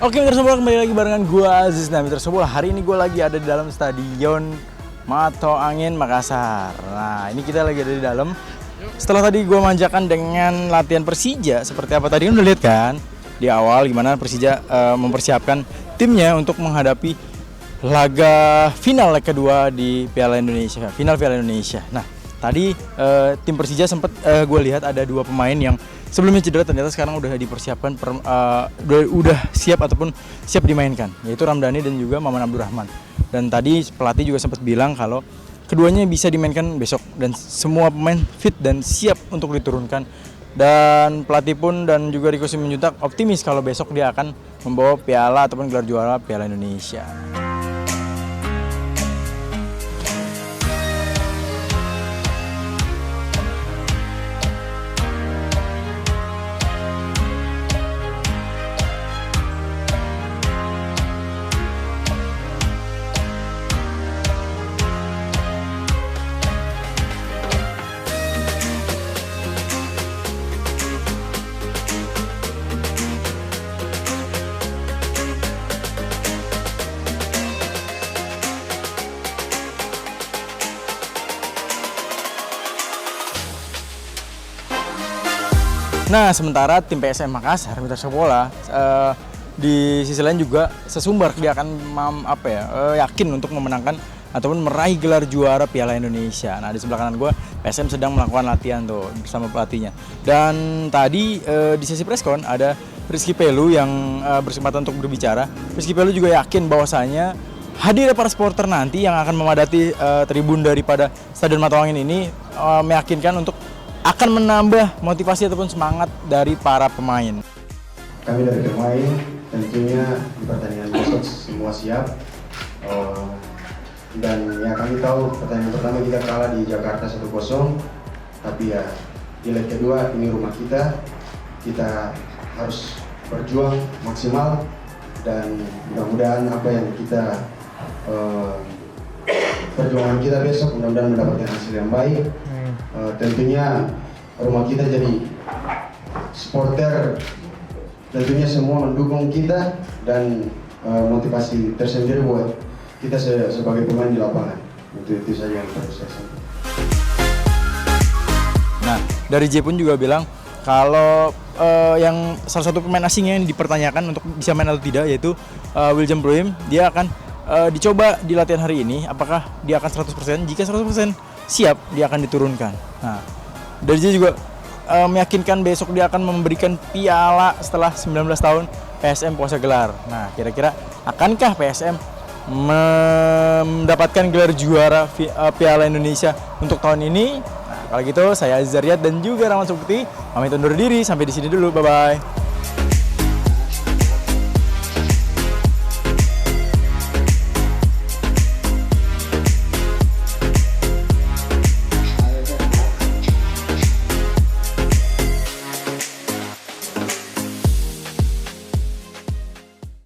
Oke, Mitra Sobola, kembali lagi barengan gue Aziz. Nah, Mitra Sobola, hari ini gue lagi ada di dalam Stadion Mato Angin Makassar. Nah, ini kita lagi ada di dalam. Setelah tadi gue manjakan dengan latihan Persija, seperti apa tadi kan udah lihat kan di awal gimana Persija mempersiapkan timnya untuk menghadapi laga final leg kedua di Piala Indonesia, final Piala Indonesia. Nah, tadi tim Persija sempat gue lihat ada dua pemain yang sebelumnya cedera, ternyata sekarang udah dipersiapkan, udah siap ataupun siap dimainkan, yaitu Ramdhani dan juga Maman Abdurrahman. Dan tadi pelatih juga sempat bilang kalau keduanya bisa dimainkan besok dan semua pemain fit dan siap untuk diturunkan. Dan pelatih pun dan juga Rico Simanjuntak optimis kalau besok dia akan membawa piala ataupun gelar juara Piala Indonesia. Nah, sementara tim PSM Makassar, Mitra Sobola, di sisi lain juga sesumbar dia akan yakin untuk memenangkan ataupun meraih gelar juara Piala Indonesia. Nah, di sebelah kanan gue, PSM sedang melakukan latihan tuh bersama pelatihnya. Dan tadi di sesi preskon ada Rizky Pelu yang berkesempatan untuk berbicara. Rizky Pelu juga yakin bahwasanya hadir para supporter nanti yang akan memadati tribun daripada Stadion Mato Angin ini meyakinkan untuk akan menambah motivasi ataupun semangat dari para pemain. Kami dari pemain tentunya di pertandingan besok semua siap, dan ya kami tahu pertandingan pertama kita kalah di Jakarta 1-0, tapi ya di leg kedua ini rumah kita harus berjuang maksimal dan mudah-mudahan apa yang kita perjuangan kita besok mudah-mudahan mendapatkan hasil yang baik. Tentunya rumah kita jadi supporter, tentunya semua mendukung kita dan motivasi tersendiri buat kita sebagai pemain di lapangan. Itu saja yang perlu saya sampaikan. Nah, dari J pun juga bilang kalau yang salah satu pemain asing yang dipertanyakan untuk bisa main atau tidak, yaitu William Broim, dia akan dicoba di latihan hari ini apakah dia akan 100%. Jika 100% siap, dia akan diturunkan. Nah, dari dia juga meyakinkan besok dia akan memberikan piala setelah 19 tahun PSM puasa gelar. Nah, kira-kira akankah PSM mendapatkan gelar juara Piala Indonesia untuk tahun ini? Nah, kalau gitu saya Aziz Zaryat dan juga Rahman Subukti pamit undur diri. Sampai di sini dulu, bye-bye.